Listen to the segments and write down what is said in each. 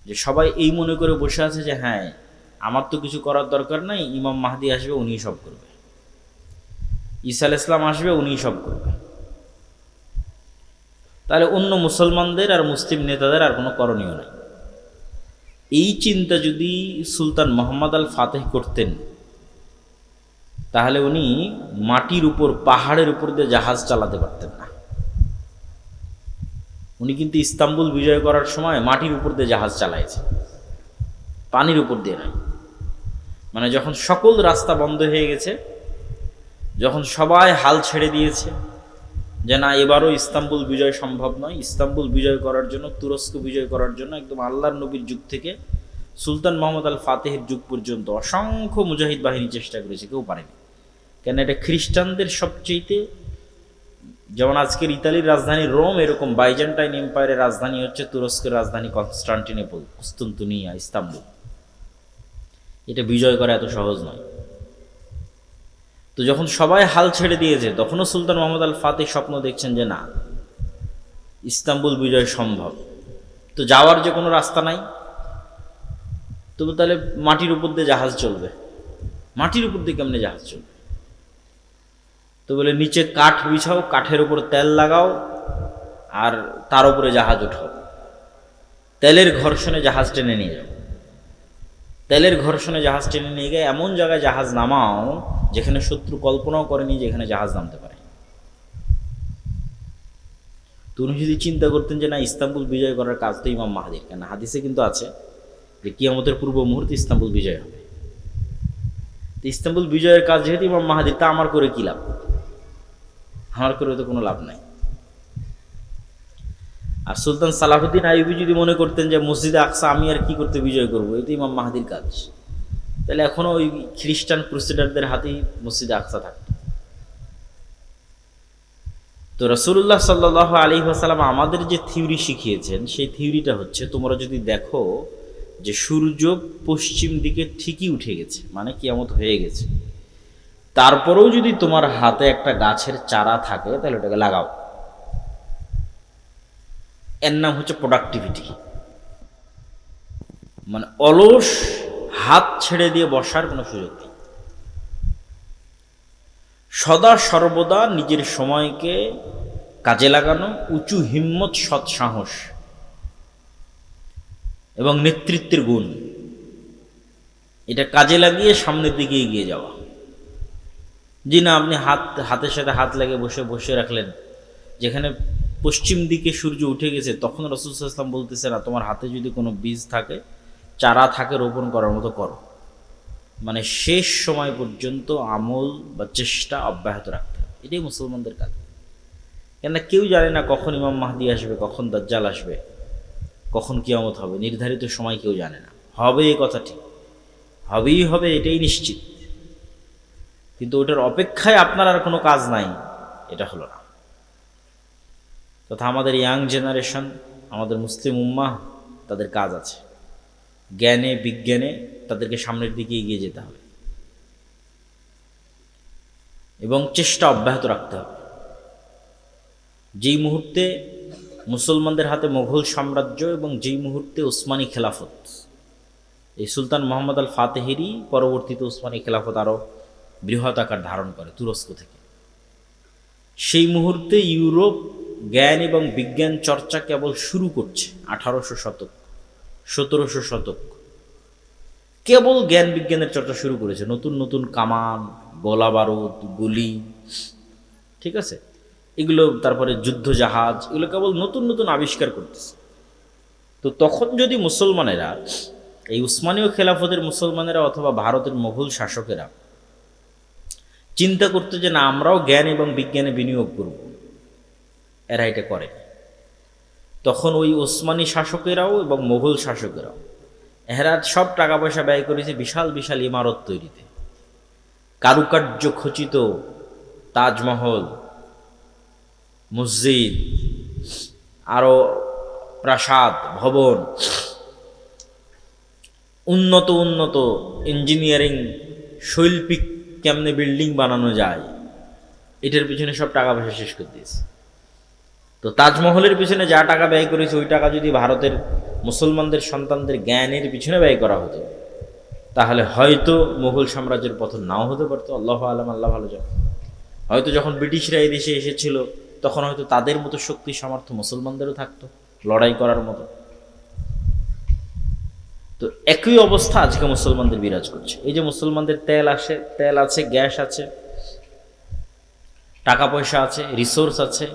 যে সবাই এই মনে করে বসে আছে যে হ্যাঁ আমার তো কিছু করার দরকার নাই, ইমাম মাহদি আসবে উনিই সব করবে, ঈসা আলাইহিস সালাম আসবে উনিই সব করবে। তাহলে অন্য মুসলমানদের আর মুসলিম নেতাদের আর কোনো করণীয় নাই। এই চিন্তা যদি সুলতান মোহাম্মদ আল ফাতেহ করতেন, তাহলে উনি মাটির উপর, পাহাড়ের উপর দিয়ে জাহাজ চালাতে পারতেন না। উনি কিন্তু ইস্তাম্বুল বিজয় করার সময় মাটির উপর দিয়ে জাহাজ চালাইছে, পানির উপর দিয়ে নয়। মানে যখন সকল রাস্তা বন্ধ হয়ে গেছে, যখন সবাই হাল ছেড়ে দিয়েছে যে না এবারও ইস্তাম্বুল বিজয় সম্ভব নয়, ইস্তাম্বুল বিজয় করার জন্য, তুরস্ক বিজয় করার জন্য একদম আল্লাহর নবীর যুগ থেকে সুলতান মোহাম্মদ আল ফাতেহের যুগ পর্যন্ত অসংখ্য মুজাহিদ বাহিনী চেষ্টা করেছে, কেউ পারেনি। কেন এটা খ্রিস্টানদের সবচেয়েতে, যেমন আজকের ইতালির রাজধানী রোম, এরকম বাইজেন্টাইন এম্পায়ারের রাজধানী হচ্ছে তুরস্কের রাজধানী কনস্টান্টিনোপল, কুস্তুনতুনিয়া, ইস্তাম্বুল। এটা বিজয় করা এত সহজ নয়। তো যখন সবাই হাল ছেড়ে দিয়েছে, তখনও সুলতান মোহাম্মদ আল ফাতেহ স্বপ্ন দেখছেন যে না ইস্তাম্বুল বিজয় সম্ভব। তো যাওয়ার যে কোনো রাস্তা নাই, তবু তাহলে মাটির উপর দিয়ে জাহাজ চলবে। মাটির উপর দিয়ে কেমনে জাহাজ চলবে? তো বলে নিচে কাঠ বিছাও, কাঠের উপর তেল লাগাও, আর তার উপরে জাহাজ উঠাও, তেলের ঘর্ষণে জাহাজ টেনে নিয়ে যাও। তেলের ঘর্ষণে জাহাজ টেনে নিয়ে গিয়ে এমন জায়গায় জাহাজ নামাও যেখানে শত্রু কল্পনাও করেনি যেখানে জাহাজ নামতে পারে। তো উনি যদি চিন্তা করতেন যে না ইস্তাম্বুল বিজয় করার কাজ তো ইমাম মাহদির, কেন হাদিসে কিন্তু আছে যে কিয়ামতের পূর্ব মুহূর্তে ইস্তাম্বুল বিজয় হবে। তো ইস্তাম্বুল বিজয়ের কাজ যেহেতু ইমাম মাহদির, তা আমার করে কি লাভ? আমার করে তো কোনো লাভ নাই। আর সুলতান সালাহুদ্দিন আইয়ুবী যদি মনে করতেন যে মসজিদে আকসা আমি আর কি করতে বিজয় করবো, এই তো ইমাম মাহদির কাজ, তাহলে এখনো ওই খ্রিস্টান ক্রুসেডারদের হাতেই মসজিদে আকসা থাকত। তো রাসূলুল্লাহ সাল্লাল্লাহু আলাইহি ওয়াসাল্লাম আমাদের যে থিওরি শিখিয়েছেন, সেই থিওরিটা হচ্ছে তোমরা যদি দেখো যে সূর্য পশ্চিম দিকে ঠিকই উঠে গেছে, মানে কিয়ামত হয়ে গেছে, তারপরেও যদি তোমার হাতে একটা গাছের চারা থাকে তাহলে ওটাকে লাগাও। এর নাম হচ্ছে প্রোডাক্টিভিটি। মানে অলস হাত ছেড়ে দিয়ে বসার কোনো সুযোগ নেই। সদা সর্বদা নিজের সময়কে কাজে লাগানো, উঁচু হিম্মত, সৎ সাহস এবং নেতৃত্বের গুণ, এটা কাজে লাগিয়ে সামনের দিকে এগিয়ে যাওয়া। জি না, আপনি হাতের সাথে হাত লাগিয়ে বসে রাখলেন, যেখানে পশ্চিম দিকে সূর্য উঠে গেছে, তখন রাসূল সাল্লাল্লাহু আলাইহি ওয়াসাল্লাম বলতেছে না তোমার হাতে যদি কোনো বীজ থাকে, চারা থাকে, রোপণ করার মতো করো। মানে শেষ সময় পর্যন্ত আমল বা চেষ্টা অব্যাহত রাখতে হবে। এটাই মুসলমানদের কাজ। কেননা কেউ জানে না কখন ইমাম মাহদি আসবে, কখন দাজ্জাল আসবে, কখন কিয়ামত হবে, নির্ধারিত সময় কেউ জানে না। হবে এই কথা ঠিক, হবেই হবে, এটাই নিশ্চিত, কিন্তু ওটার অপেক্ষায় আপনার আর কোনো কাজ নাই, এটা হলো না। তথা আমাদের ইয়াং জেনারেশন, আমাদের মুসলিম উম্মাহ, তাদের কাজ আছে। জ্ঞানে বিজ্ঞানে তাদেরকে সামনের দিকে এগিয়ে যেতে হবে এবং চেষ্টা অব্যাহত রাখতে হবে। যেই মুহূর্তে মুসলমানদের হাতে মোগল সাম্রাজ্য এবং যেই মুহূর্তে উসমানী খেলাফত, এই সুলতান মোহাম্মদ আল ফাতেহেরই পরবর্তীতে উসমানী খেলাফত আরও বৃহৎ আকার ধারণ করে তুরস্ক থেকে, সেই মুহূর্তে ইউরোপ জ্ঞান এবং বিজ্ঞান চর্চা কেবল শুরু করছে। 1800 শতক, 1700 শতক কেবল জ্ঞান বিজ্ঞানের চর্চা শুরু করেছে। নতুন নতুন কামান, গোলা বারুদ, গুলি, ঠিক আছে, এগুলো, তারপরে যুদ্ধ জাহাজ, এগুলো কেবল নতুন নতুন আবিষ্কার করতেছে। তো তখন যদি মুসলমানেরা, এই উসমানীয় খেলাফতের মুসলমানেরা অথবা ভারতের মোগল শাসকেরা চিন্তা করতে যে না আমরাও জ্ঞান এবং বিজ্ঞানে বিনিয়োগ করব, এরা এটা করে, তখন ওই ওসমানী শাসকেরাও এবং মোগল শাসকেরাও এরা সব টাকা পয়সা ব্যয় করেছে বিশাল বিশাল ইমারত তৈরিতে, কারুকার্য খচিত তাজমহল, মসজিদ, আরও প্রাসাদ, ভবন, উন্নত উন্নত ইঞ্জিনিয়ারিং, শৈল্পিক কেমনে বিল্ডিং বানানো যায়, এটার পিছনে সব টাকা পয়সা শেষ করে দিয়েছে। তো তাজমহলের পিছনে যা টাকা ব্যয় করেছে, ওই টাকা যদি ভারতের মুসলমানদের সন্তানদের জ্ঞানের পিছনে ব্যয় করা হতো, তাহলে হয়তো মুঘল সাম্রাজ্যের পতন নাও হতে পারতো। আল্লাহ আলম, আল্লাহ ভালো জানে। হয়তো যখন ব্রিটিশরা এই দেশে এসেছিল তখন হয়তো তাদের মতো শক্তি সামর্থ্য মুসলমানদেরও থাকতো লড়াই করার মতো। তো একই অবস্থা আজকে মুসলমানদের বিরাজ করছে। এই যে মুসলমানদের তেল আছে, গ্যাস আছে, টাকা পয়সা আছে, রিসোর্স আছে,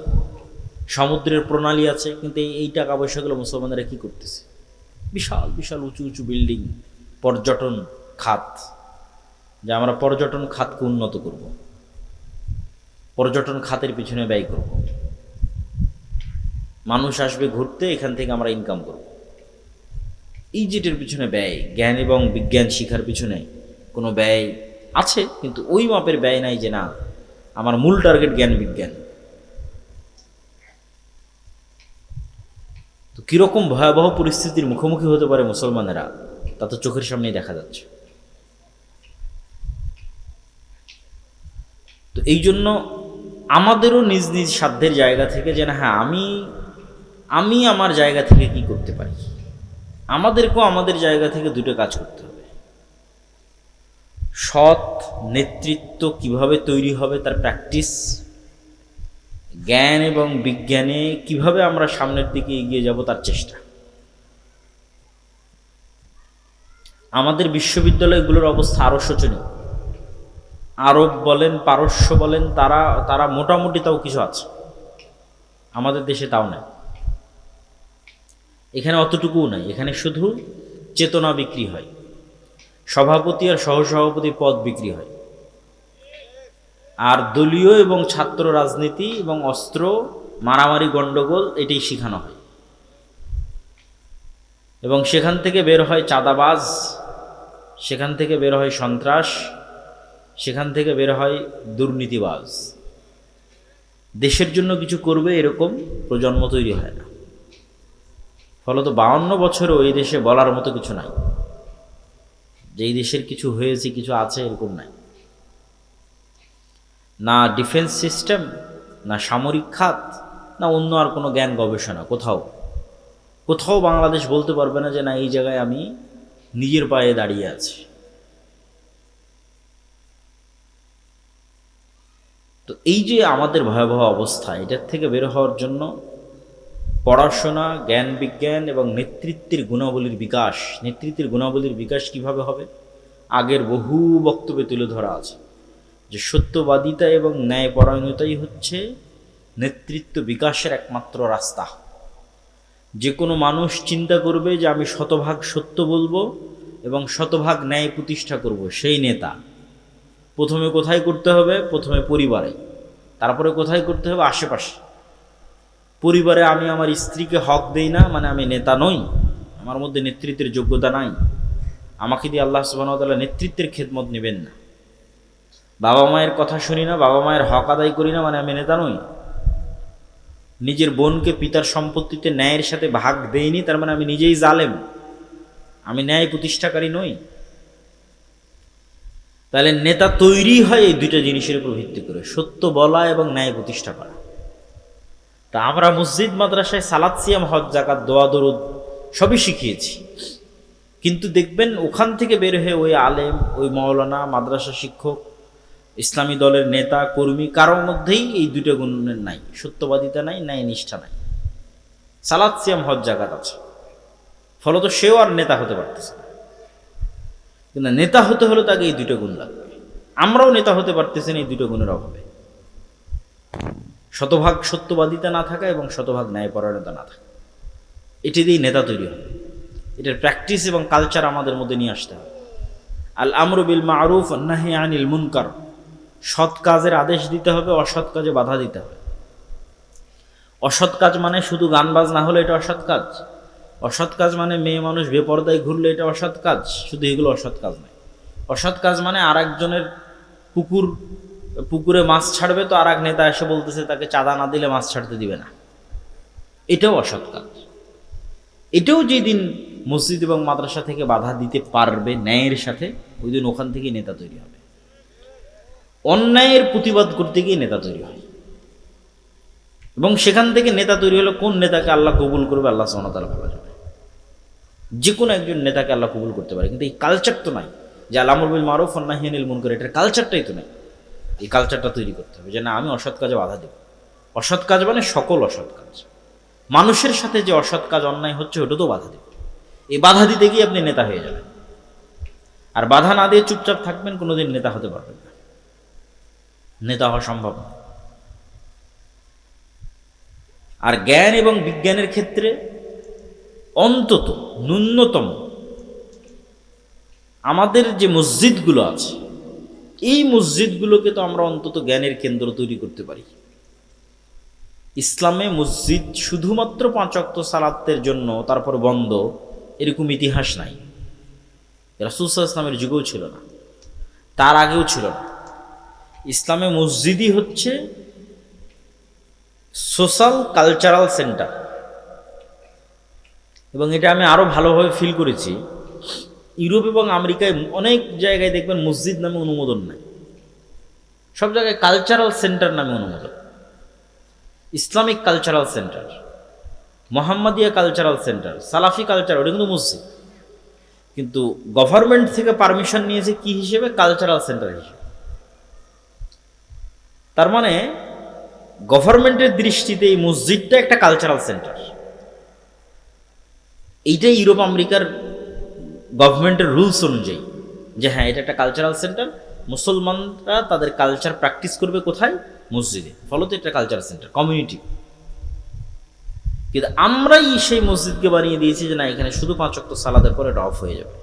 সমুদ্রের প্রণালী আছে, কিন্তু এই টাকা পয়সাগুলো মুসলমানরা কি করতেছে? বিশাল বিশাল উঁচু উঁচু বিল্ডিং, পর্যটন খাত, যে আমরা পর্যটন খাতকে উন্নত করব, পর্যটন খাতের পিছনে ব্যয় করব, মানুষ আসবে ঘুরতে, এখান থেকে আমরা ইনকাম করব। এই যেটার পিছনে ব্যয়, জ্ঞান এবং বিজ্ঞান শিখার পিছনে কোনো ব্যয় আছে, কিন্তু ওই মাপের ব্যয় নাই যে না আমার মূল টার্গেট জ্ঞান বিজ্ঞান। তো কীরকম ভয়াবহ পরিস্থিতির মুখোমুখি হতে পারে মুসলমানেরা, তা তো চোখের সামনেই দেখা যাচ্ছে। তো এই জন্য আমাদেরও নিজ নিজ সাধ্যের জায়গা থেকে যে না, হ্যাঁ আমি আমার জায়গা থেকে কি করতে পারি, আমাদেরকেও আমাদের জায়গা থেকে দুটো কাজ করতে হবে। সৎ নেতৃত্ব কিভাবে তৈরি হবে তার প্র্যাকটিস, জ্ঞান এবং বিজ্ঞানে কিভাবে আমরা সামনের দিকে এগিয়ে যাব তার চেষ্টা। আমাদের বিশ্ববিদ্যালয়গুলোর অবস্থা আরও শোচনীয়। আরব বলেন, পারস্য বলেন, তারা মোটামুটি তাও কিছু আছে, আমাদের দেশে তাও নাই। এখানে অতটুকুও নাই, এখানে শুধু চেতনা বিক্রি হয়, সভাপতি আর সহসভাপতি পদ বিক্রি হয়, আর দলীয় এবং ছাত্র রাজনীতি এবং অস্ত্র মারামারি গণ্ডগোল এটাই শেখানো হয়। এবং সেখান থেকে বের হয় চাঁদাবাজ, সেখান থেকে বের হয় সন্ত্রাস, সেখান থেকে বের হয় দুর্নীতিবাজ। দেশের জন্য কিছু করবে এরকম প্রজন্ম তৈরি হয় না। ফলত 52 বছরও এই দেশে বলার মতো কিছু নাই, যে এই দেশের কিছু হয়েছে, কিছু আছে, এরকম নাই। না ডিফেন্স সিস্টেম, না সামরিক খাত, না অন্য আর কোনো জ্ঞান গবেষণা, কোথাও বাংলাদেশ বলতে পারবে না যে না এই জায়গায় আমি নিজের পায়ে দাঁড়িয়ে আছি। তো এই যে আমাদের ভয়াবহ অবস্থা, এটার থেকে বের হওয়ার জন্য পড়াশোনা, জ্ঞান বিজ্ঞান এবং নেতৃত্বের গুণাবলীর বিকাশ কিভাবে হবে? আগের বহু বক্তব্যে তুলে ধরা আছে যে সত্যবাদিতা এবং ন্যায়পরায়ণতাই হচ্ছে নেতৃত্ব বিকাশের একমাত্র রাস্তা। যে কোনো মানুষ চিন্তা করবে যে আমি শতভাগ সত্য বলবো এবং শতভাগ ন্যায় প্রতিষ্ঠা করব, সেই নেতা। প্রথমে কোথায় করতে হবে? প্রথমে পরিবারে, তারপরে কোথায় করতে হবে? আশেপাশে। পরিবারে আমি আমার স্ত্রীকে হক দেই না, মানে আমি নেতা নই, আমার মধ্যে নেতৃত্বের যোগ্যতা নাই, আমাকে দিয়ে আল্লাহ সুবহানাহু ওয়া তাআলা নেতৃত্বের খেদমত নেবেন না। বাবা মায়ের কথা শুনি না, বাবা মায়ের হক আদায় করি না, মানে আমি নেতা নই। নিজের বোনকে পিতার সম্পত্তিতে ন্যায়ের সাথে ভাগ দেইনি, তার মানে আমি নিজেই জালেম, আমি ন্যায় প্রতিষ্ঠাকারী নই। তাহলে নেতা তৈরি হয় এই দুইটা জিনিসের উপর ভিত্তি করে, সত্য বলা এবং ন্যায় প্রতিষ্ঠা করা। তা আমরা মসজিদ মাদ্রাসায় সালাত, সিয়াম, হজ, জাকাত, দোয়া দরুদ সবই শিখিয়েছি, কিন্তু দেখবেন ওখান থেকে বের হয়ে ওই আলেম, ওই মাওলানা, মাদ্রাসা শিক্ষক, ইসলামী দলের নেতা কর্মী কারোর মধ্যেই এই দুটো গুণের নাই, সত্যবাদিতা নাই, ন্যায় নিষ্ঠা নাই। সালাত, সিয়াম, হজ, জাকাত আছে, ফলত সেও আর নেতা হতে পারতেছে না। কিন্তু নেতা হতে হলে তাকে এই দুটো গুণ লাগবে। আমরাও নেতা হতে পারতেছি না এই দুটো গুণের অভাবে। শতভাগ সত্যবাদিতা না থাকা এবং শতভাগ ন্যায়পরায়ণতা না থাকা, এটি দিয়েই নেতা তৈরি হবে। এটার প্র্যাকটিস এবং কালচার আমাদের মধ্যে নিয়ে আসতে হবে। আল আমরু বিল মারুফ ওয়ান নাহি আনিল মুনকার, সৎ কাজের আদেশ দিতে হবে, অসৎ কাজে বাধা দিতে হবে। অসৎ কাজ মানে শুধু গান বাজনা হলে এটা অসৎ কাজ, অসৎ কাজ মানে মেয়ে মানুষ বেপরদায় ঘুরলে এটা অসৎ কাজ, শুধু এগুলো অসৎ কাজ নয়। অসৎ কাজ মানে আর একজনের পুকুরে মাছ ছাড়বে, তো আর এক নেতা এসে বলতেছে তাকে চাঁদা না দিলে মাছ ছাড়তে দিবে না, এটাও অসৎ কাজ। এটাও যেদিন মসজিদ এবং মাদ্রাসা থেকে বাধা দিতে পারবে ন্যায়ের সাথে, ওই দিন ওখান থেকেই নেতা তৈরি হবে। অন্যায়ের প্রতিবাদ করতে গিয়ে নেতা তৈরি হয়, এবং সেখান থেকে নেতা তৈরি হলো কোন নেতাকে আল্লাহ কবুল করবে আল্লাহ সুবহানাহু ওয়া তাআলা ভালো জানে। যে কোনো একজন নেতাকে আল্লাহ কবুল করতে পারে, কিন্তু এই কালচার তো নাই যে আল আমর বিল মারুফ ওয়ান নাহি আনিল মুনকার, এটার কালচারটাই তো নাই। এই কালচারটা তৈরি করতে হবে যে না, আমি অসৎ কাজে বাধা দেব। অসৎ কাজ মানে সকল অসৎ কাজ, মানুষের সাথে যে অসৎ কাজ অন্যায় হচ্ছে ওটা তো বাধা দেব। এই বাধা দিতে গিয়ে আপনি নেতা হয়ে যাবেন, আর বাধা না দিয়ে চুপচাপ থাকবেন, কোনোদিন নেতা হতে পারবেন না, নেতা হওয়া সম্ভব না। আর জ্ঞান এবং বিজ্ঞানের ক্ষেত্রে অন্তত ন্যূনতম আমাদের যে মসজিদগুলো আছে, এই মসজিদগুলোকে তো আমরা অন্তত জ্ঞানের কেন্দ্র তৈরি করতে পারি। ইসলামে মসজিদ শুধুমাত্র 5 ওয়াক্ত সালাতের জন্য তারপর বন্ধ, এরকম ইতিহাস নাই। রাসূল সাল্লাল্লাহু আলাইহি ওয়াসাল্লামের যুগেও ছিল না, তার আগেও ছিল না। ইসলামে মসজিদই হচ্ছে সোশ্যাল কালচারাল সেন্টার। এবং এটা আমি আরও ভালোভাবে ফিল করেছি, ইউরোপ এবং আমেরিকায় অনেক জায়গায় দেখবেন মসজিদ নামে অনুমোদন নাই, সব জায়গায় কালচারাল সেন্টার নামে অনুমোদন। Islamic cultural centre, Mohammadia cultural centre, সালাফি কালচার, ওটা কিন্তু মসজিদ। কিন্তু গভর্নমেন্ট থেকে পারমিশন নিয়েছে কি হিসেবে? কালচারাল সেন্টার হিসেবে। তার মানে গভর্নমেন্টের দৃষ্টিতে এই মসজিদটা একটা কালচারাল সেন্টার। এইটাই ইউরোপ আমেরিকার গভর্নমেন্টের রুলস অনুযায়ী যে হ্যাঁ, এটা একটা কালচারাল সেন্টার, মুসলমানরা তাদের কালচার প্র্যাকটিস করবে কোথায়? মসজিদে, ফলত এটা কালচারাল সেন্টার, কমিউনিটি। কিন্তু আমরাই সেই মসজিদকে বানিয়ে দিয়েছি যে না, এখানে শুধু 5 ওয়াক্ত সালাতের পর এটা অফ হয়ে যাবে,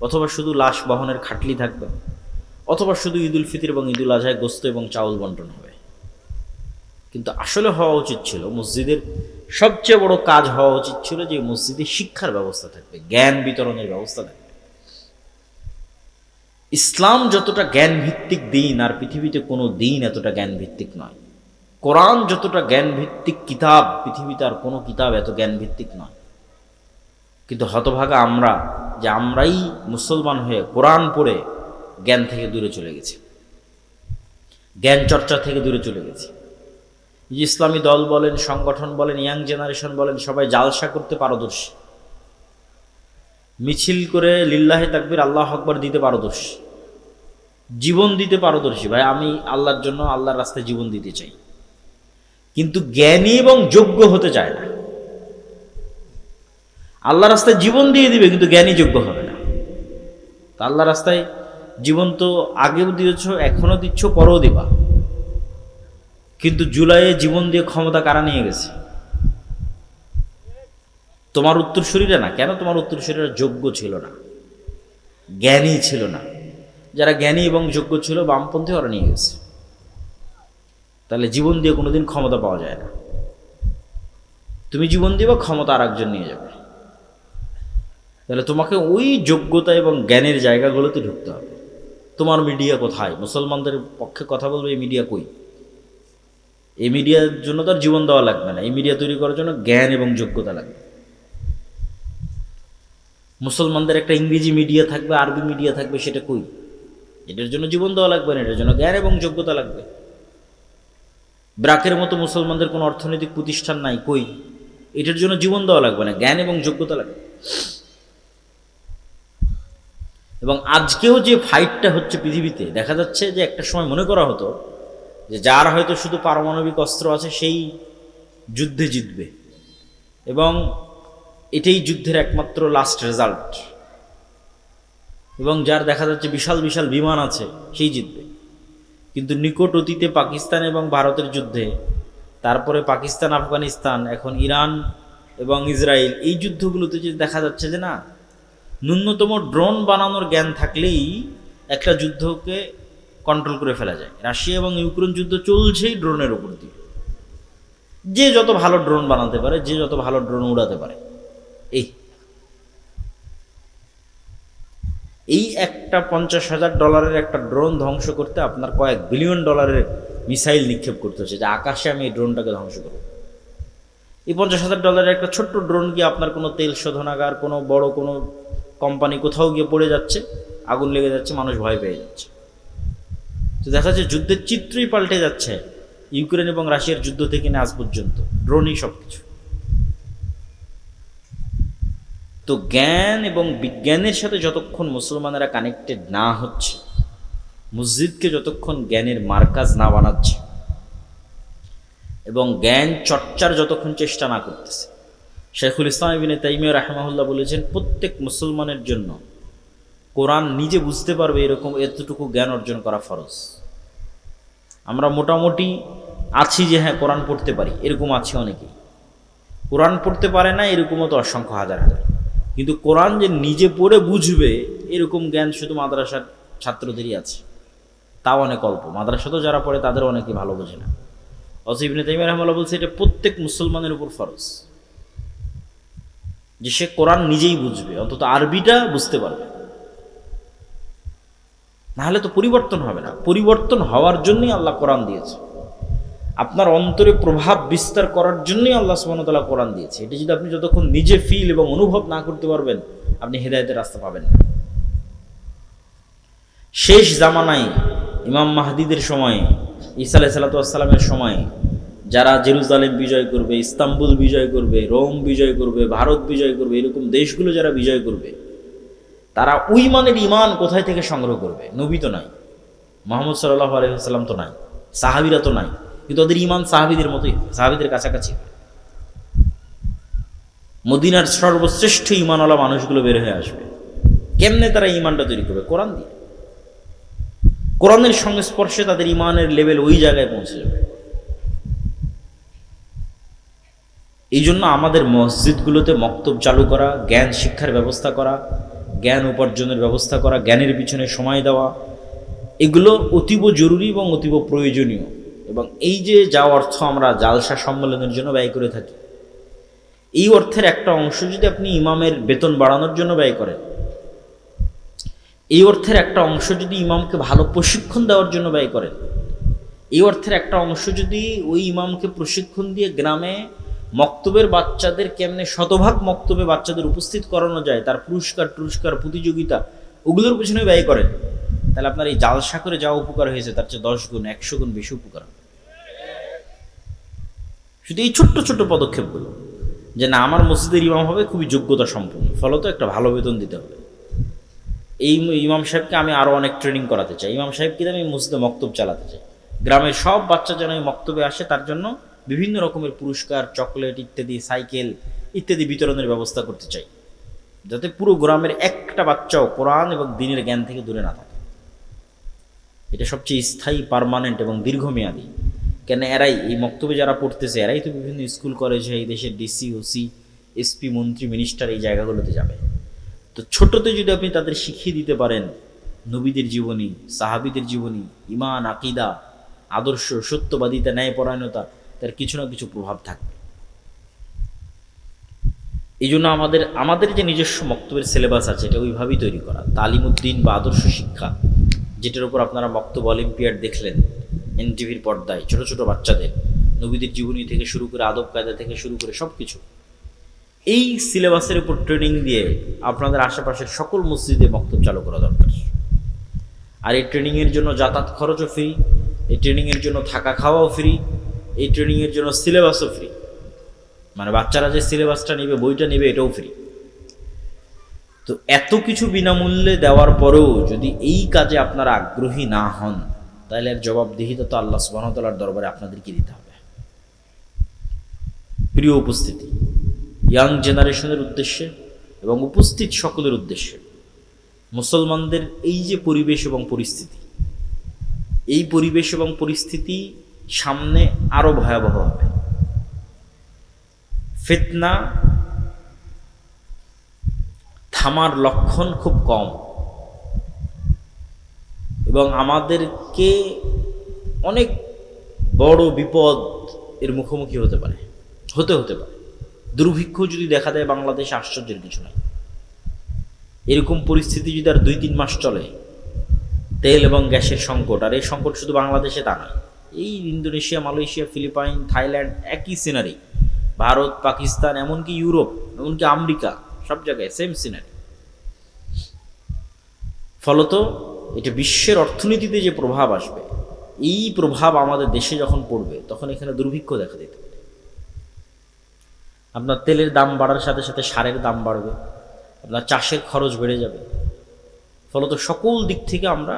অথবা শুধু লাশ বহনের খাটলি থাকবে, অথবা শুধু ঈদুল ফিতর এবং ঈদুল আজহায় গোস্ত এবং চাউল বন্টন হবে। কিন্তু আসলে হওয়া উচিত ছিল, মসজিদের সবচেয়ে বড় কাজ হওয়া উচিত ছিল যে মসজিদে শিক্ষার ব্যবস্থা থাকবে, জ্ঞান বিতরণের ব্যবস্থা থাকবে। ইসলাম যতটা জ্ঞান ভিত্তিক দিন, আর পৃথিবীতে কোনো দিন এতটা জ্ঞান ভিত্তিক নয়। কোরআন যতটা জ্ঞান ভিত্তিক কিতাব, পৃথিবীতে আর কোনো কিতাব এত জ্ঞান ভিত্তিক নয়। কিন্তু হতভাগা আমরা, যে আমরাই মুসলমান হয়ে কোরআন পড়ে জ্ঞান থেকে দূরে চলে গেছি, জ্ঞান চর্চা থেকে দূরে চলে গেছি। ইসলামী দল বলেন, সংগঠন বলেন, ইয়াং জেনারেশন বলেন, সবাই জালসা করতে পারদর্শী, মিছিল করে লিল্লাহে তাকবীর আল্লাহু আকবার দিতে পারদর্শী, জীবন দিতে পারদর্শী। ভাই, আমি আল্লাহর জন্য আল্লাহর রাস্তায় জীবন দিতে চাই, কিন্তু জ্ঞানী এবং যোগ্য হতে চায় না। আল্লাহর রাস্তায় জীবন দিয়ে দিবে, কিন্তু জ্ঞানী যোগ্য হবে না। তা আল্লাহর রাস্তায় জীবন তো আগেও দিয়েছ, এখনো দিচ্ছ, পরেও দিবা। কিন্তু জুলাইয়ে জীবন দিয়ে ক্ষমতা কারা নিয়ে গেছে? তোমার উত্তরসূরিরা না। কেন? তোমার উত্তরসূরিরা যোগ্য ছিল না, জ্ঞানী ছিল না। যারা জ্ঞানী এবং যোগ্য ছিল, বামপন্থী, ওরা নিয়ে গেছে। তাহলে জীবন দিয়ে কোনোদিন ক্ষমতা পাওয়া যায় না। তুমি জীবন দিবা, ক্ষমতা আর একজন নিয়ে যাবে। তাহলে তোমাকে ওই যোগ্যতা এবং জ্ঞানের জায়গাগুলোতে ঢুকতে হবে। তোমার মিডিয়া কোথায়? মুসলমানদের পক্ষে কথা বলবে এই মিডিয়া কই? এই মিডিয়ার জন্য তো আর জীবন দেওয়া লাগবে না, এই মিডিয়া তৈরি করার জন্য জ্ঞান এবং যোগ্যতা লাগবে। মুসলমানদের একটা ইংরেজি মিডিয়া থাকবে, আরবি মিডিয়া থাকবে, সেটা কই? এটার জন্য জীবন দেওয়া লাগবে না, এটার জন্য জ্ঞান এবং যোগ্যতা লাগবে। ব্রাকের মতো মুসলমানদের কোনো অর্থনৈতিক প্রতিষ্ঠান নাই, কই? এটার জন্য জীবন দেওয়া লাগবে না, জ্ঞান এবং যোগ্যতা লাগবে। এবং আজকেও যে ফাইটটা হচ্ছে পৃথিবীতে, দেখা যাচ্ছে যে একটা সময় মনে করা হতো যে যার হয়তো শুধু পারমাণবিক অস্ত্র আছে সেই যুদ্ধে জিতবে, এবং এটাই যুদ্ধের একমাত্র লাস্ট রেজাল্ট। এবং যার দেখা যাচ্ছে বিশাল বিশাল বিমান আছে সেই জিতবে। কিন্তু নিকট অতীতে পাকিস্তান এবং ভারতের যুদ্ধে, তারপরে পাকিস্তান, আফগানিস্তান, এখন ইরান এবং ইসরায়েল, এই যুদ্ধগুলোতে যে দেখা যাচ্ছে যে না, ন্যূনতম ড্রোন বানানোর জ্ঞান থাকলেই একটা যুদ্ধকে কন্ট্রোল করে ফেলা যায়। রাশিয়া এবং ইউক্রেন যুদ্ধ চলছেই ড্রোনের উপর দিয়ে। যে যত ভালো ড্রোন বানাতে পারে, যে যত ভালো ড্রোন উড়াতে পারে, এই একটা $50,000 একটা ড্রোন ধ্বংস করতে আপনার কয়েক বিলিয়ন ডলারের মিসাইল নিক্ষেপ করতে হচ্ছে, যে আকাশে আমি এই ড্রোনটাকে ধ্বংস করব। এই $50,000 একটা ছোট্ট ড্রোন গিয়ে আপনার কোনো তেল শোধনাগার, কোনো বড় কোনো কোম্পানি কোথাও গিয়ে পড়ে যাচ্ছে, আগুন লেগে যাচ্ছে, মানুষ ভয় পেয়ে যাচ্ছে। তো দেখা যাচ্ছে যুদ্ধের চিত্রই পাল্টে যাচ্ছে ইউক্রেন এবং রাশিয়ার যুদ্ধ থেকে নিয়ে আজ পর্যন্ত, ড্রোনই সব কিছু। তো জ্ঞান এবং বিজ্ঞানের সাথে যতক্ষণ মুসলমানেরা কানেক্টেড না হচ্ছে, মসজিদকে যতক্ষণ জ্ঞানের মার্কাজ না বানাচ্ছে এবং জ্ঞান চর্চার যতক্ষণ চেষ্টা না করতেছে, শেখুল ইসলাম ইবনে তাইমিয়া রাহিমাহুল্লাহ বলেছেন প্রত্যেক মুসলমানের জন্য কোরআন নিজে বুঝতে পারবে এরকম এতটুকু জ্ঞান অর্জন করা ফরজ। আমরা মোটামুটি আছি যে হ্যাঁ কোরআন পড়তে পারি, এরকম আছে অনেকেই। কোরআন পড়তে পারে না এরকমও তো অসংখ্য হাজার হাজার। কিন্তু কোরআন যে নিজে পড়ে বুঝবে এরকম জ্ঞান শুধু মাদ্রাসার ছাত্রদেরই আছে, তাও অনেক অল্প। মাদ্রাসাতেও যারা পড়ে তাদের অনেকে ভালো বোঝে না। অতএব ইবনে তাইমিয়া রাহিমাহুল্লাহ বলছে এটা প্রত্যেক মুসলমানের উপর ফরজ যে সে কোরআন নিজেই বুঝবে, অন্তত আরবিটা বুঝতে পারবে, নাহলে তো পরিবর্তন হবে না। পরিবর্তন হওয়ার জন্যই আল্লাহ কোরআন দিয়েছে, আপনার অন্তরে প্রভাব বিস্তার করার জন্যই আল্লাহ সুবহানাহু ওয়া তাআলা কোরআন দিয়েছে। এটা যদি আপনি যতক্ষণ নিজে ফিল এবং অনুভব না করতে পারবেন, আপনি হেদায়েতের রাস্তা পাবেন না। শেষ জামানায় ইমাম মাহদিদের সময়ে, ঈসা আলাইহিস সালামের সময়ে যারা জেরুজালেম বিজয় করবে, ইস্তাম্বুল বিজয় করবে, রোম বিজয় করবে, ভারত বিজয় করবে, এরকম দেশগুলো যারা বিজয় করবে, তারা ওই মানের ইমান কোথায় থেকে সংগ্রহ করবে? নবী তো নাই, মুহাম্মদ সাল্লাল্লাহু আলাইহি ওয়াসাল্লাম তো নাই, সাহাবীরা তো নাই, কিন্তু ওদের ইমান সাহাবীদের মতোই, সাহাবীদের কাছাকাছি। মদিনার সর্বশ্রেষ্ঠ ইমানওয়ালা মানুষগুলো বের হয়ে আসবে। কেমনে তারা ইমানটা তৈরি করবে? কোরআন দিয়ে। কোরআনের সংস্পর্শে তাদের ইমানের লেভেল ওই জায়গায় পৌঁছে যাবে। এই জন্য আমাদের মসজিদগুলোতে মক্তব চালু করা, জ্ঞান শিক্ষার ব্যবস্থা করা, জ্ঞান উপার্জনের ব্যবস্থা করা, জ্ঞানের পিছনে সময় দেওয়া, এগুলো অতীব জরুরি এবং অতীব প্রয়োজনীয়। এবং এই যে যা অর্থ আমরা জালসা সম্মেলনের জন্য ব্যয় করে থাকি, এই অর্থের একটা অংশ যদি আপনি ইমামের বেতন বাড়ানোর জন্য ব্যয় করেন, এই অর্থের একটা অংশ যদি ইমামকে ভালো প্রশিক্ষণ দেওয়ার জন্য ব্যয় করেন, এই অর্থের একটা অংশ যদি ওই ইমামকে প্রশিক্ষণ দিয়ে গ্রামে মক্তবের বাচ্চাদের কেমনে শতভাগ মক্তবে বাচ্চাদের উপস্থিত করানো যায়, তার পুরস্কার প্রতিযোগিতা, ওগুলোর পিছনে ব্যয় করেন, তাহলে আপনার এই জালসা করে যা উপকার হয়েছে তার চেয়ে 10 গুণ 100 গুণ বেশি উপকার হবে। শুধু এই ছোট্ট ছোট্ট পদক্ষেপগুলো, যে না আমার মসজিদের ইমাম হবে খুবই যোগ্যতা সম্পন্ন, ফলত একটা ভালো বেতন দিতে হবে, এই ইমাম সাহেবকে আমি আরও অনেক ট্রেনিং করাতে চাই, ইমাম সাহেবকে আমি মসজিদে মক্তব চালাতে চাই, গ্রামের সব বাচ্চা যেন এই মক্তবে আসে, তার জন্য বিভিন্ন রকমের পুরস্কার, চকলেট ইত্যাদি, সাইকেল ইত্যাদি বিতরণের ব্যবস্থা করতে চাই, যাতে পুরো গ্রামের একটা বাচ্চাও কোরআন এবং দ্বীনের জ্ঞান থেকে দূরে না থাকে। এটা সবচেয়ে স্থায়ী, পার্মানেন্ট এবং দীর্ঘমেয়াদী। কেন এরাই, এই মক্তবে যারা পড়তেছে, এরাই তো বিভিন্ন স্কুল কলেজে এই দেশের ডিসি, ওসি, এসপি, মন্ত্রী, মিনিস্টার এই জায়গাগুলোতে যাবে। তো ছোটতে যদি আপনি তাদের শিখিয়ে দিতে পারেন নবীদের জীবনী, সাহাবীদের জীবনী, ঈমান, আকীদা, আদর্শ, সত্যবাদিতা, ন্যায়পরায়ণতা, তার কিছু না কিছু প্রভাব থাকবে। এই জন্য আমাদের যে নিজস্ব মক্তবের সিলেবাস আছে, এটা ওইভাবেই তৈরি করা। তালিমউদ্দিন বা আদর্শ শিক্ষা, যেটার উপর আপনারা মক্তব অলিম্পিয়াড দেখলেন এনটিভির পর্দায়, ছোট ছোট বাচ্চাদের নবীদের জীবনী থেকে শুরু করে, আদব কায়দা থেকে শুরু করে সব কিছু, এই সিলেবাসের উপর ট্রেনিং দিয়ে আপনাদের আশেপাশের সকল মসজিদে মক্তব চালু করা দরকার। আর এই ট্রেনিংয়ের জন্য যাতায়াত খরচও ফ্রি, এই ট্রেনিংয়ের জন্য থাকা খাওয়াও ফ্রি, এই ট্রেনিংয়ের জন্য সিলেবাসও ফ্রি। মানে বাচ্চারা যে সিলেবাসটা নেবে, বইটা নেবে, এটাও ফ্রি। তো এত কিছু বিনামূল্যে দেওয়ার পরেও যদি এই কাজে আপনারা আগ্রহী না হন, তাহলে এর জবাবদিহিতা তো আল্লাহ সুবহানাহু ওয়া তাআলার দরবারে আপনাদেরকে দিতে হবে। প্রিয় উপস্থিতি, ইয়াং জেনারেশনের উদ্দেশ্যে এবং উপস্থিত সকলের উদ্দেশ্যে, মুসলমানদের এই যে পরিবেশ এবং পরিস্থিতি, এই পরিবেশ এবং পরিস্থিতি সামনে আরো ভয়াবহ হবে। ফিতনা থামার লক্ষণ খুব কম, এবং আমাদেরকে অনেক বড় বিপদ এর মুখোমুখি হতে পারে। দুর্ভিক্ষ যদি দেখা দেয় বাংলাদেশে, আশ্চর্যের কিছু নাই। এরকম পরিস্থিতি যদি আর 2-3 মাস চলে, তেল এবং গ্যাসের সংকট, আর এই সংকট শুধু বাংলাদেশে তা নয়, এই ইন্দোনেশিয়া, মালয়েশিয়া, ফিলিপাইন, থাইল্যান্ড, একই সিনারি, ভারত, পাকিস্তান, এমনকি ইউরোপ, এমনকি আমেরিকা, সব জায়গায় সেম সিনারি। ফলত এটা বিশ্বের অর্থনীতিতে যে প্রভাব আসবে, এই প্রভাব আমাদের দেশে যখন পড়বে, তখন এখানে দুর্ভিক্ষ দেখা দিতে পারে। আপনার তেলের দাম বাড়ার সাথে সাথে সারের দাম বাড়বে, আপনার চাষের খরচ বেড়ে যাবে। ফলত সকল দিক থেকে আমরা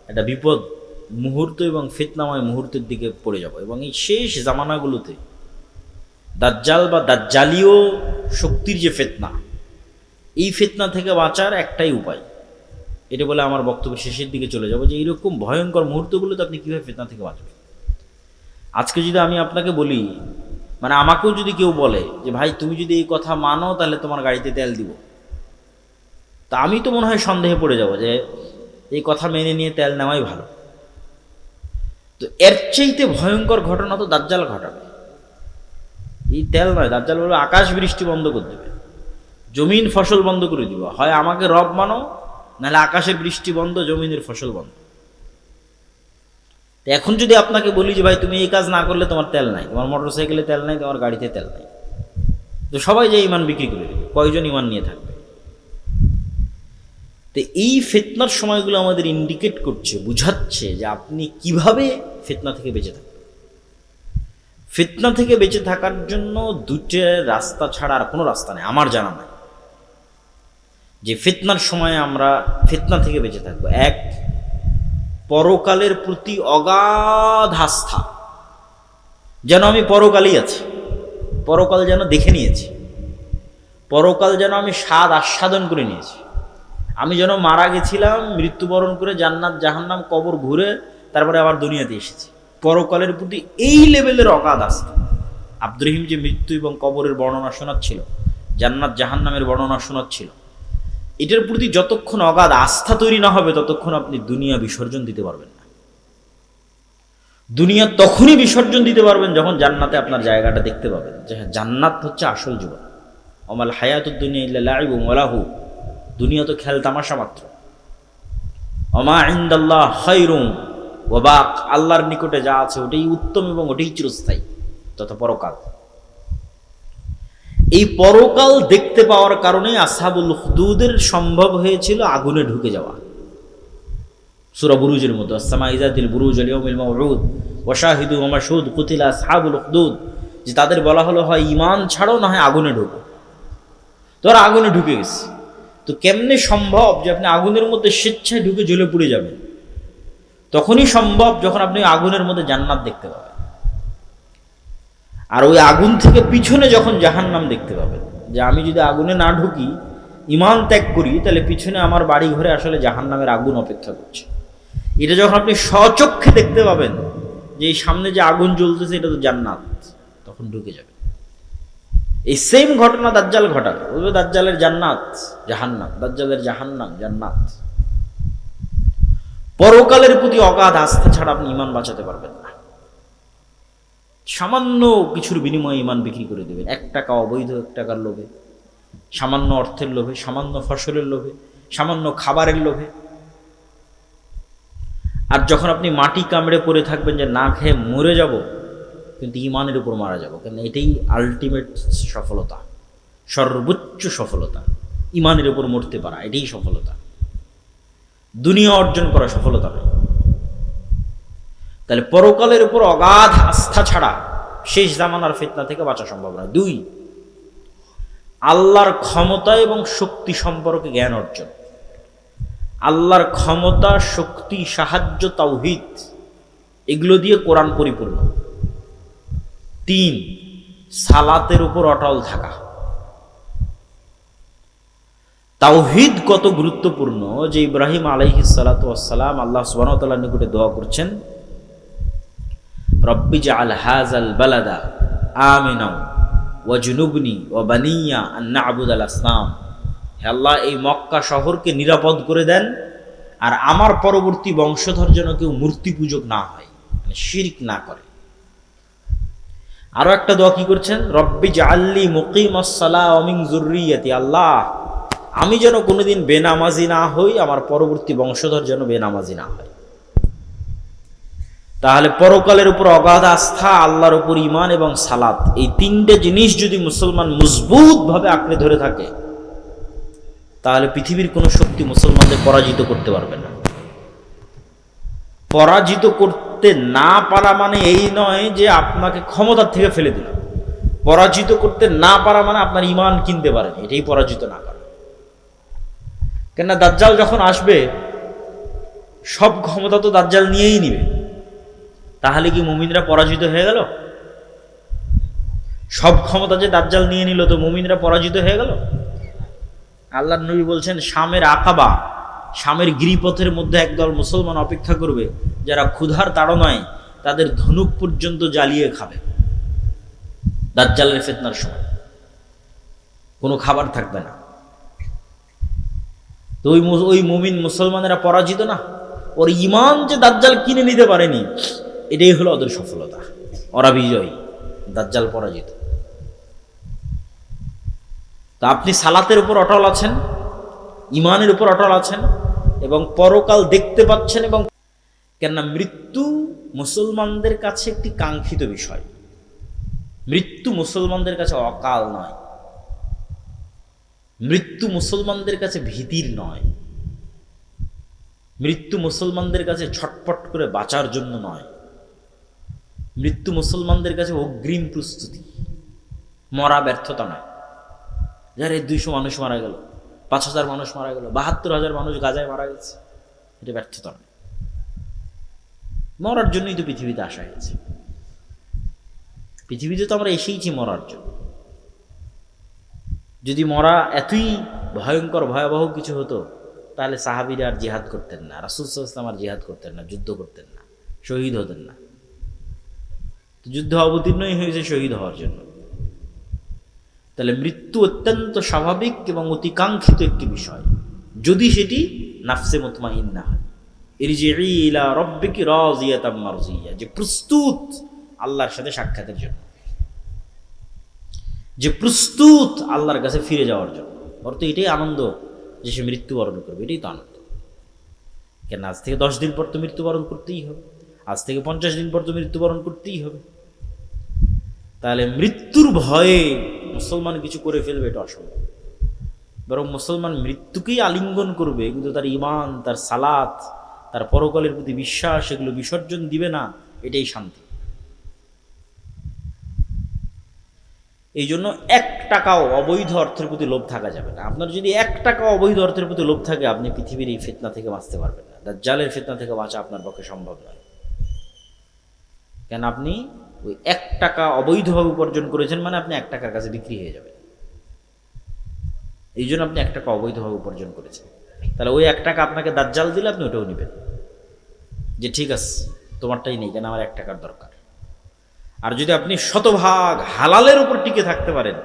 একটা বিপদ মুহূর্ত এবং ফিতনাময় মুহূর্তের দিকে পড়ে যাব। এবং এই শেষ জামানাগুলোতে দাজ্জাল বা দাজ্জালীয় শক্তির যে ফিতনা, এই ফিতনা থেকে বাঁচার একটাই উপায়, এটা বলে আমার বক্তব্য শেষের দিকে চলে যাব, যে এইরকম ভয়ঙ্কর মুহূর্তগুলোতে আপনি কীভাবে ফিতনা থেকে বাঁচবেন। আজকে যদি আমি আপনাকে বলি, মানে আমাকেও যদি কেউ বলে যে ভাই তুমি যদি এই কথা মানো তাহলে তোমার গাড়িতে তেল দিব, তা আমি তো মনে হয় সন্দেহে পড়ে যাব যে এই কথা মেনে নিয়ে তেল নেওয়াই ভালো। তো এর চাইতে ভয়ঙ্কর ঘটনা তো দাজ্জাল ঘটাবে। এই তেল নয়, দাজ্জাল বলবে আকাশ বৃষ্টি বন্ধ করে দেবে, জমিন ফসল বন্ধ করে দিব, হয় আমাকে রব মানো, নাহলে আকাশের বৃষ্টি বন্ধ, জমিনের ফসল বন্ধ। এখন যদি আপনাকে বলি যে ভাই তুমি এই কাজ না করলে তোমার তেল নাই, তোমার মোটর সাইকেলে তেল নাই, তোমার গাড়িতে তেল নাই, তো সবাই যে ইমান বিক্রি করে দেবে, কয়জন ইমান নিয়ে থাকবে? তো এই ফিতনার সময়গুলো আমাদের ইন্ডিকেট করছে, বুঝাচ্ছে যে আপনি কিভাবে ফিতনা থেকে বেঁচে থাকবেন। ফিতনা থেকে বেঁচে থাকার জন্য দুটো রাস্তা ছাড়া আর কোনো রাস্তা নেই আমার জানা নাই, যে ফিতনার সময় আমরা ফিতনা থেকে বেঁচে থাকবো। এক, পরকালের প্রতি অগাধ আস্থা, যেন আমি পরকালই আছি, পরকাল যেন দেখে নিয়েছি, পরকাল যেন আমি স্বাদ আস্বাদন করে নিয়েছি, আমি যেন মারা গেছিলাম, মৃত্যুবরণ করে জান্নাত জাহান্নাম কবর ঘুরে তারপরে আবার দুনিয়াতে এসেছি। পরকালের প্রতি এই লেভেলের অগাধ আস্থা। আব্দুর রহিম যে মৃত্যু এবং কবরের বর্ণনা শোনাচ্ছিল, জান্নাত জাহান্নামের বর্ণনা শোনাচ্ছিল, এটার প্রতি যতক্ষণ অগাধ আস্থা তৈরি না হবে ততক্ষণ আপনি দুনিয়া বিসর্জন দিতে পারবেন না। দুনিয়া তখনই বিসর্জন দিতে পারবেন যখন জান্নাতে আপনার জায়গাটা দেখতে পাবেন, যে হ্যাঁ জান্নাত হচ্ছে আসল জীবন। ওমাল হায়াতুদ দুনিয়া ইল্লা লাইবুন ওয়া লাহু, দুনিয়া তো খেল তামাশা মাত্র। ওমা ইনদাল্লাহ খায়রুন ওয়া বাক, আল্লাহর নিকটে যা আছে ওটাই উত্তম এবং ওটাই চিরস্থায়ী, তথা পরকাল। এই পরকাল দেখতে পাওয়ার কারণে আসহাবুল উখদুদের সম্ভব হয়েছিল আগুনে ঢুকে যাওয়া। সূরা বুরুজের মতো, আসসামা ইযাতিল বুরুজ ওয়াল ইয়াউমিল মাউউদ ওয়া শাহিদু ওয়া মাশহুদ কুতিলা আসহাবুল উখদুদ, যে তাদের বলা হলো হয় ঈমান ছাড়ো না হয় আগুনে ঢোকো। তোরা আগুনে ঢুকে গেছে, তো কেমনে সম্ভব যে আপনি আগুনের মধ্যে স্বেচ্ছায় ঢুকে জ্বলে পুড়ে যাবেন? তখনই সম্ভব যখন আপনি আগুনের মধ্যে জান্নাত দেখতে পাবেন, আর ওই আগুন থেকে পিছনে যখন জাহান্নাম দেখতে পাবেন। যে আমি যদি আগুনে না ঢুকি, ঈমান ত্যাগ করি, তাহলে পিছনে আমার বাড়ি ঘরে আসলে জাহান্নামের আগুন অপেক্ষা করছে। এটা যখন আপনি স্বচক্ষে দেখতে পাবেন যে এই সামনে যে আগুন জ্বলতেছে এটা তো জান্নাত, তখন ঢুকে যাবে। এই সেম ঘটনা দাজ্জাল ঘটাবে, বলবে দাজ্জালের জান্নাত জাহান্নাম, দাজ্জালের জাহান্নাম জান্নাত। পরকালের প্রতি অগাধ আস্থা ছাড়া আপনি ঈমান বাঁচাতে পারবেন না। সামান্য কিছুর বিনিময়ে ঈমান বিক্রি করে দেবেন, 1 টাকা অবৈধ 1 টাকার লোভে, সামান্য অর্থের লোভে, সামান্য ফসলের লোভে, সামান্য খাবারের লোভে। আর যখন আপনি মাটি কামড়ে পড়ে থাকবেন যে না খেয়ে মরে যাব, কিন্তু ঈমানের উপর মারা যাব, কারণ এটাই আলটিমেট সফলতা, সর্বোচ্চ সফলতা। ঈমানের উপর মরতে পারা এটাই সফলতা, দুনিয়া অর্জন করা সফলতা নয়। তাহলে পরকালের উপর অগাধ আস্থা ছাড়া শেষ জামানার ফিতনা থেকে বাঁচা সম্ভব নয়। 2, আল্লাহর ক্ষমতা এবং শক্তি সম্পর্কে জ্ঞান অর্জন। আল্লাহর ক্ষমতা, শক্তি, সাহায্য, তাওহীদ, এগুলো দিয়ে কোরআন পরিপূর্ণ। 3, সালাতের উপর অটল থাকা। তাওহীদ কত গুরুত্বপূর্ণ যে ইব্রাহিম আলাইহিস সালাতু ওয়াস সালাম আল্লাহ সুবহানাহু ওয়া তাআলার নিকটে দোয়া করছেন, রব্বি জাআল হাযাল বালাদা আমিনা ওয়াজনুবনি ওয়া বানিয়া আন না'বুদাল আসনাম। হে আল্লাহ, এই মক্কা শহরকে নিরাপদ করে দেন, আর আমার পরবর্তী বংশধর যেন কেউ মূর্তি পূজক না হয়, মানে শিরক না করে। আরো একটা দোয়া কি করছেন, রব্বি জাআলনি মুকিমাস সালাহ ওয়া মিন যুররিয়াতি। আল্লাহ, আমি যেন কোনোদিন বেনামাজি না হই, আমার পরবর্তী বংশধর যেন বেনামাজি না হয়। তাহলে পরকালের উপর অগাধ আস্থা, আল্লাহর উপর ঈমান এবং সালাত, এই 3টে জিনিস যদি মুসলমান মজবুত ভাবে আঁকড়ে ধরে থাকে, তাহলে পৃথিবীর কোনো শক্তি মুসলমানদের পরাজিত করতে পারবে না। পরাজিত করতে না পারা মানে এই নয় যে আপনাকে ক্ষমতার থেকে ফেলে দিল। পরাজিত করতে না পারা মানে আপনার ঈমান কিনতে পারেন, এটাই পরাজিত না করা। কেননা দাজ্জাল যখন আসবে সব ক্ষমতা তো দাজ্জাল নিয়েই নিবে। তাহলে কি মুমিনরা পরাজিত হয়ে গেল? সব ক্ষমতা যে দাজ্জাল নিয়ে নিল, তো মুমিনরা পরাজিত হয়ে গেল? আল্লাহর নবী বলছেন, শামের আকাবা, শামের গিরিপথের মধ্যে একদল মুসলমান অপেক্ষা করবে, যারা ক্ষুধার তাড়নায় তাদের ধনুক পর্যন্ত জ্বালিয়ে খাবে। দাজ্জালের ফিতনার সময় কোনো খাবার থাকবে না। তো ওই মুমিন মুসলমানেরা পরাজিত না? ওর ঈমান যে দাজ্জাল কিনে নিতে পারেনি, এটাই হলো ওদের সফলতা। ওরা বিজয়ী, দাজ্জাল পরাজিত। তা আপনি সালাতের উপর অটল আছেন, ঈমানের উপর অটল আছেন, এবং পরকাল দেখতে পাচ্ছেন। এবং কেননা মৃত্যু মুসলমানদের কাছে একটি কাঙ্ক্ষিত বিষয়। মৃত্যু মুসলমানদের কাছে অকাল নয়, মৃত্যু মুসলমানদের কাছে ভীতির নয়, মৃত্যু মুসলমানদের কাছে ছটপট করে বাঁচার জন্য নয়। মৃত্যু মুসলমানদের কাছে অগ্রিম প্রস্তুতি, মরা ব্যর্থতা নয়। যারা 200 মানুষ মারা গেল, 5000 মানুষ মারা গেল, 72,000 মানুষ গাজায় মারা গেছে, এটা ব্যর্থতা নয়। মরার জন্যই তো পৃথিবীতে আসা হয়েছে। পৃথিবীতে তো আমরা এসেইছি মরার জন্য। যদি মরা এতই ভয়ঙ্কর ভয়াবহ কিছু হতো, তাহলে সাহাবীরা আর জিহাদ করতেন না, রাসূল সাল্লাল্লাহু আলাইহি ওয়াসাল্লাম আর জিহাদ করতেন না, যুদ্ধ করতেন না, শহীদ হতেন না। তো যুদ্ধ অবতীর্ণই হয়েছে শহীদ হওয়ার জন্য। তাহলে মৃত্যু অত্যন্ত স্বাভাবিক এবং অতিকাঙ্ক্ষিত একটি বিষয়, যদি সেটি নাফসে মুতমাইন্না হয়। ইরজিই ইলা রাব্বিকি রাযিয়াতাম মারজিয়া, যে প্রস্তুত আল্লাহর সাথে সাক্ষাতের জন্য, যে প্রস্তুত আল্লাহর কাছে ফিরে যাওয়ার জন্য। অর্থ এটাই আনন্দ যে সে মৃত্যুবরণ করবে, এটাই তো আনন্দ। কেন আজ থেকে 10 দিন পর তো মৃত্যুবরণ করতেই হবে, আজ থেকে 50 দিন পর তো মৃত্যুবরণ করতেই হবে। তাহলে মৃত্যুর ভয়ে মুসলমান কিছু করে ফেলবে, এটা অসম্ভব। বরং মুসলমান মৃত্যুকেই আলিঙ্গন করবে, কিন্তু তার ঈমান, তার সালাত, তার পরকালের প্রতি বিশ্বাস, এগুলো বিসর্জন দিবে না, এটাই শান্তি। এই জন্য 1 টাকাও অবৈধ অর্থের প্রতি লোভ থাকা যাবে না। আপনার যদি 1 টাকা অবৈধ অর্থের প্রতি লোভ থাকে, আপনি পৃথিবীর এই ফিতনা থেকে বাঁচতে পারবেন না। দাজ্জালের ফিতনা থেকে বাঁচা আপনার পক্ষে সম্ভব নয়। কেন আপনি ওই 1 টাকা অবৈধভাবে উপার্জন করেছেন, মানে আপনি 1 টাকার কাছে বিক্রি হয়ে যাবেন। এই জন্য আপনি 1 টাকা অবৈধভাবে উপার্জন করেছেন। তাহলে ওই 1 টাকা আপনাকে দাজ্জাল দিলে আপনি ওটাও নেবেন, যে ঠিক আছে তোমারটাই নেই, কেন আমার 1 টাকার দরকার। আর যদি আপনি শতভাগ হালালের উপর টিকে থাকতে পারেন,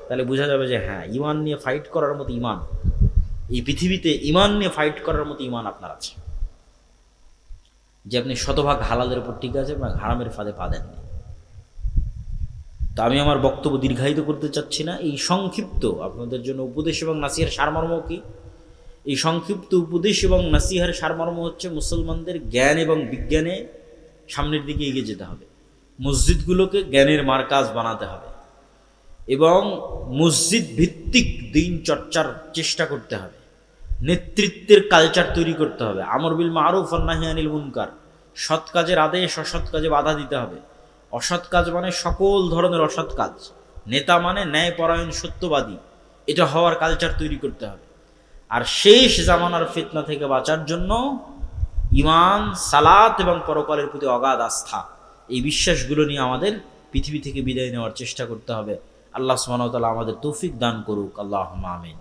তাহলে বোঝা যাবে যে হ্যাঁ, ঈমান নিয়ে ফাইট করার মতো ঈমান এই পৃথিবীতে, ঈমান নিয়ে ফাইট করার মতো ঈমান আপনার আছে, যে আপনি শতভাগ হালালের উপর টিকে আছেন এবং হারামের ফাঁদে পা দেননি। তা আমি আমার বক্তব্য দীর্ঘায়িত করতে চাচ্ছি না। এই সংক্ষিপ্ত আপনাদের জন্য উপদেশ এবং নাসিহার সারমর্ম কি? এই সংক্ষিপ্ত উপদেশ এবং নাসিহার সারমর্ম হচ্ছে, মুসলমানদের জ্ঞান এবং বিজ্ঞানে সামনের দিকে এগিয়ে যেতে হবে, মসজিদগুলোকে জ্ঞানের মারকাজ বানাতে হবে, এবং মসজিদ ভিত্তিক দিন চর্চার চেষ্টা করতে হবে, নেতৃত্বের কালচার তৈরি করতে হবে, আমর বিল মারুফ ওয়ান নাহি আনিল মুনকার, সৎ কাজের আদেশ, অসৎ কাজে বাধা দিতে হবে। অসৎ কাজ মানে সকল ধরনের অসৎ কাজ, নেতা মানে ন্যায়পরায়ণ সত্যবাদী, এটা হওয়ার কালচার তৈরি করতে হবে। আর শেষ জামানার ফিতনা থেকে বাঁচার জন্য ঈমান, সালাত এবং পরকালের প্রতি অগাধ আস্থা, এই বিশ্বাসগুলো নিয়ে আমাদের পৃথিবী থেকে বিদায় নেওয়ার চেষ্টা করতে হবে। আল্লাহ সুবহানাহু ওয়া তাআলা আমাদের তৌফিক দান করুক। আল্লাহুম্মা আমিন।